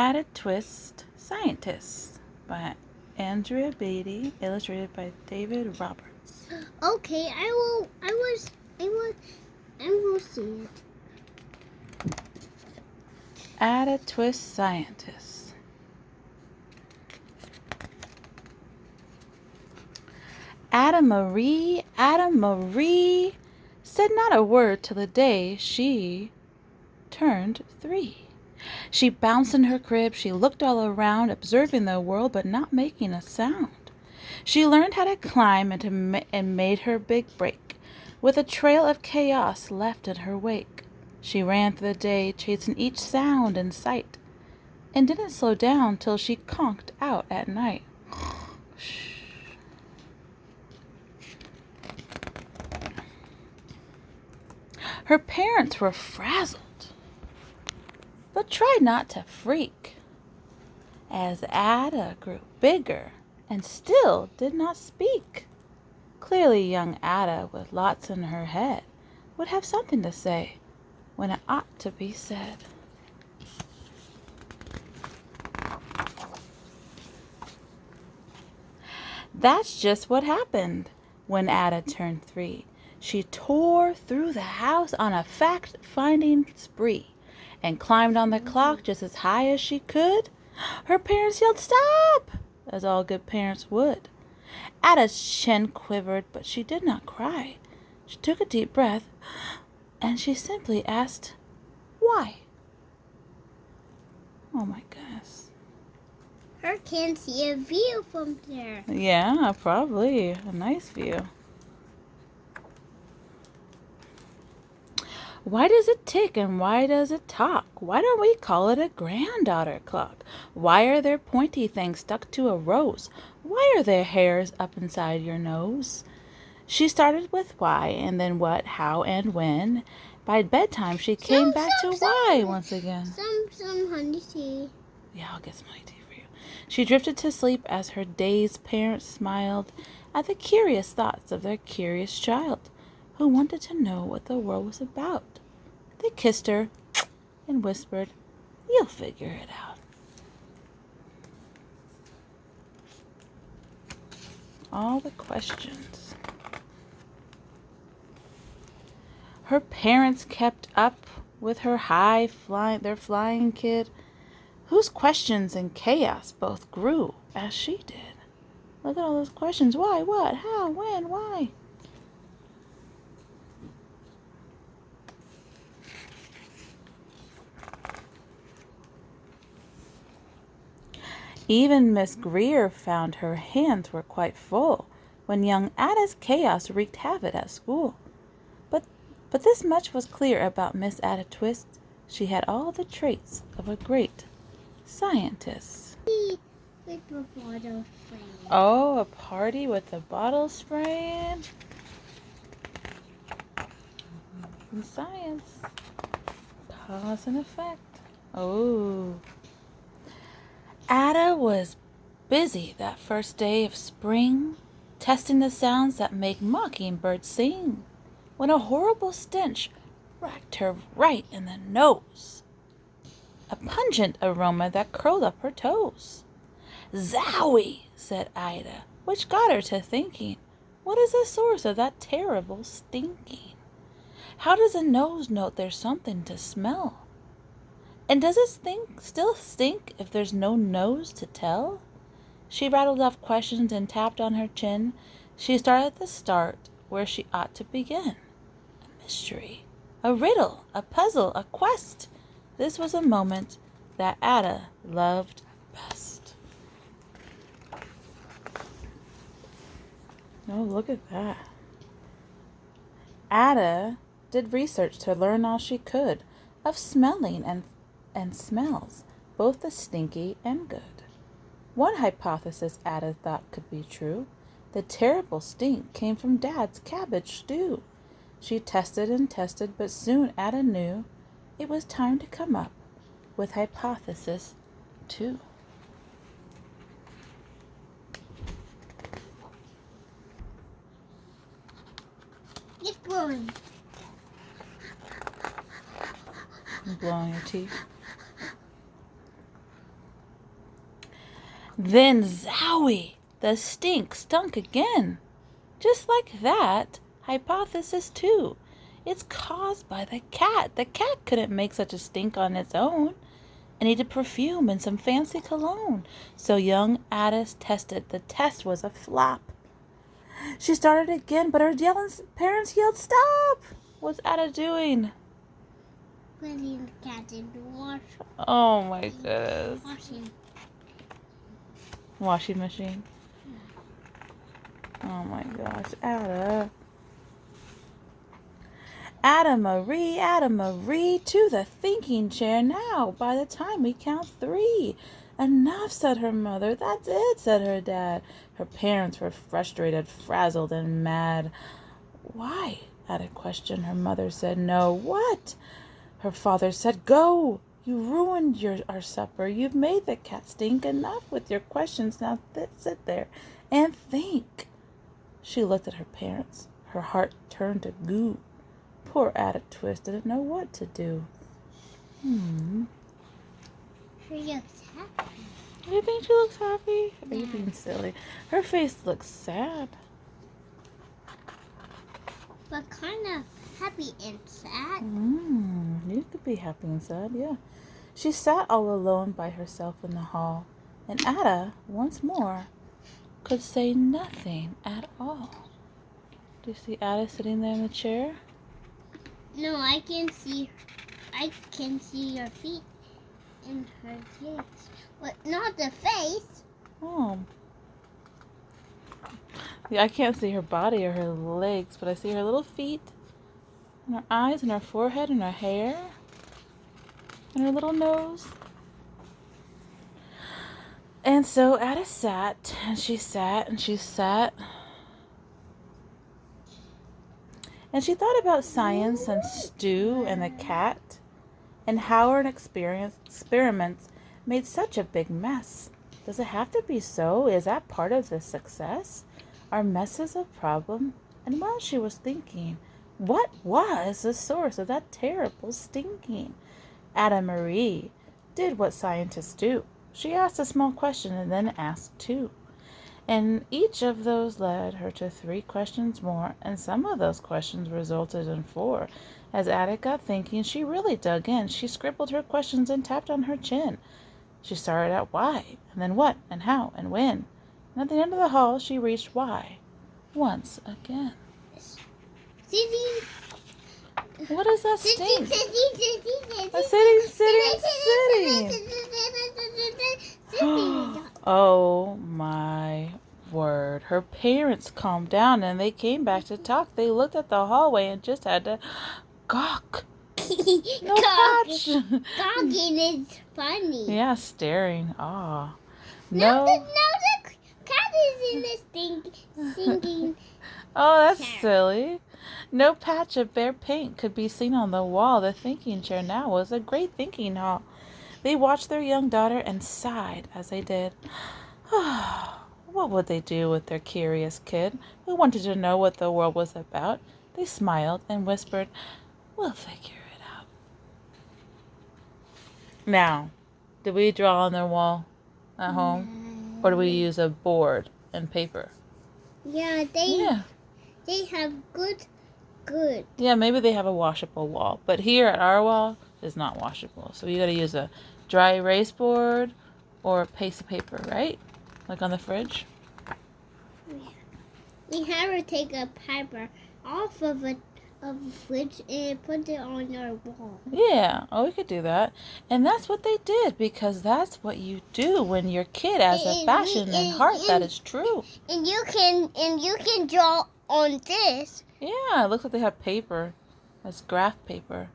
Added Twist Scientists by Andrea Beaty, illustrated by David Roberts. Okay, I will see it. Added Twist Scientists. Ada Marie said not a word till the day she turned 3. She bounced in her crib, she looked all around, observing the world but not making a sound. She learned how to climb and made her big break, with a trail of chaos left in her wake. She ran through the day, chasing each sound in sight, and didn't slow down till she conked out at night. Her parents were frazzled, but tried not to freak, as Ada grew bigger and still did not speak. Clearly young Ada, with lots in her head, would have something to say when it ought to be said. That's just what happened when Ada turned 3. She tore through the house on a fact-finding spree and climbed on the clock just as high as she could. Her parents yelled, "Stop!" as all good parents would. Ada's chin quivered, but she did not cry. She took a deep breath, and she simply asked, "Why?" Oh my goodness. Her can see a view from there. Yeah, probably. A nice view. Why does it tick and why does it talk? Why don't we call it a granddaughter clock? Why are there pointy things stuck to a rose? Why are there hairs up inside your nose? She started with why, and then what, how, and when. By bedtime, she came back to why once again. Some honey tea. Yeah, I'll get some honey tea for you. She drifted to sleep as her dazed parents smiled at the curious thoughts of their curious child, who wanted to know what the world was about. They kissed her and whispered, "You'll figure it out." All the questions. Her parents kept up with her their flying kid, whose questions and chaos both grew as she did. Look at all those questions. Why, what, how, when, why? Even Miss Greer found her hands were quite full when young Ada's chaos wreaked havoc at school. But this much was clear about Miss Ada Twist. She had all the traits of a great scientist. With the bottle spraying. Oh, a party with the bottle spraying? In science. Cause and effect. Oh. Ada was busy that first day of spring, testing the sounds that make mockingbirds sing, when a horrible stench racked her right in the nose. A pungent aroma that curled up her toes. "Zowie!" said Ida, which got her to thinking, what is the source of that terrible stinking? How does a nose know there's something to smell? And does it still stink if there's no nose to tell? She rattled off questions and tapped on her chin. She started at the start, where she ought to begin. A mystery, a riddle, a puzzle, a quest. This was a moment that Ada loved best. Oh, look at that. Ada did research to learn all she could of smelling and smells, both the stinky and good. One hypothesis Ada thought could be true. The terrible stink came from Dad's cabbage stew. She tested and tested, but soon Ada knew it was time to come up with hypothesis 2. It's blowing. I'm blowing your teeth. Then zowie! The stink stunk again. Just like that. Hypothesis 2. It's caused by the cat. The cat couldn't make such a stink on its own. It needed perfume and some fancy cologne. So young Addis tested. The test was a flop. She started again, but her parents yelled, "Stop!" What's Ada doing? Putting the cat in the wash. Oh my goodness. Washing. Washing machine. Oh my gosh, Ada. Ada Marie, to the thinking chair now. By the time we count 3. Enough, said her mother. That's it, said her dad. Her parents were frustrated, frazzled, and mad. Why? Ada questioned. Her mother said no. What? Her father said, go. You ruined our supper. You've made the cat stink. Enough with your questions. Now sit there and think. She looked at her parents. Her heart turned to goo. Poor Ada Twist didn't know what to do. She looks happy. Do you think she looks happy? Are you being silly? Her face looks sad. But kind of happy and sad. You could be happy and sad, yeah. She sat all alone by herself in the hall, and Ada, once more, could say nothing at all. Do you see Ada sitting there in the chair? No, I can see your feet and her legs, but not the face. Oh. Yeah, I can't see her body or her legs, but I see her little feet, and her eyes, and her forehead, and her hair, and her little nose. And so Ada sat, and she sat, and she sat. And she thought about science and Stu and the cat, and how her experiments made such a big mess. Does it have to be so? Is that part of the success? Are messes a problem? And while she was thinking, what was the source of that terrible stinking? Ada Marie did what scientists do. She asked a small question and then asked 2. And each of those led her to 3 questions more, and some of those questions resulted in 4. As Ada got thinking, she really dug in. She scribbled her questions and tapped on her chin. She started out why, and then what, and how, and when. And at the end of the hall, she reached why. Once again. Sitting. What is that stink? Sitting. Oh my word. Her parents calmed down and they came back to talk. They looked at the hallway and just had to gawk. No patch. Gawking is funny. Yeah, staring. Ah. No, the cat is in the stinking. Oh, that's chair. silly. No patch of bare paint could be seen on the wall. The thinking chair now was a great thinking hall. They watched their young daughter and sighed as they did. What would they do with their curious kid who wanted to know what the world was about? They smiled and whispered, we'll figure it out. Now, did we draw on their wall at home? Or do we use a board and paper? Yeah, they have good. Yeah, maybe they have a washable wall. But here at our wall, it's not washable. So you got to use a dry erase board or a piece of paper, right? Like on the fridge. We have to take a paper off of the fridge and put it on our wall. Yeah, oh, we could do that. And that's what they did, because that's what you do when your kid has a passion and heart that is true. And you can draw on this. Yeah, it looks like they have paper. That's graph paper.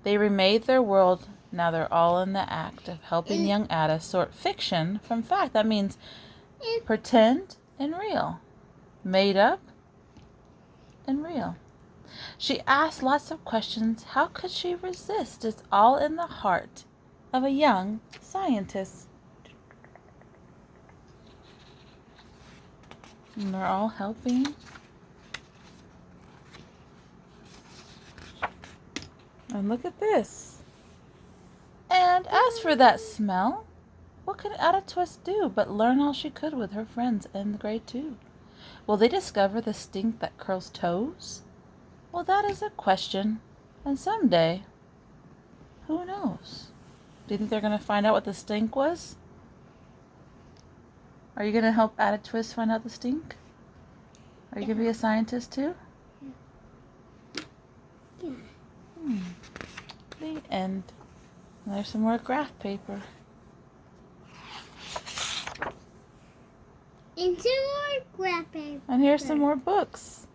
They remade their world. Now they're all in the act of helping young Ada sort fiction from fact. That means pretend and real. Made up and real. She asked lots of questions. How could she resist? It's all in the heart of a young scientist. And they're all helping. And look at this. And as for that smell, What could Add a Twist do but learn all she could with her friends in grade 2? Will they discover the stink that curls toes? Well, that is a question, and someday, who knows? Do you think they're going to find out what the stink was? Are you going to help Add a Twist find out the stink? Are you going to be a scientist too? Yeah. The end. And there's some more graph paper. And some more graph paper. And here's some more books.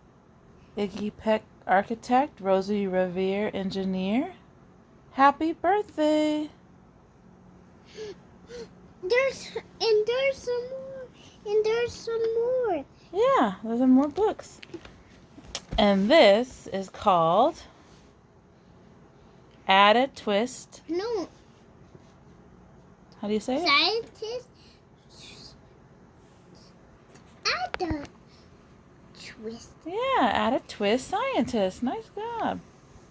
Iggy Peck, Architect. Rosie Revere, Engineer. Happy birthday! There's some more. And there's some more. Yeah, there's some more books. And this is called Add a Twist. No. How do you say it? Scientist. Add a twist. Yeah, Add a Twist Scientist. Nice job.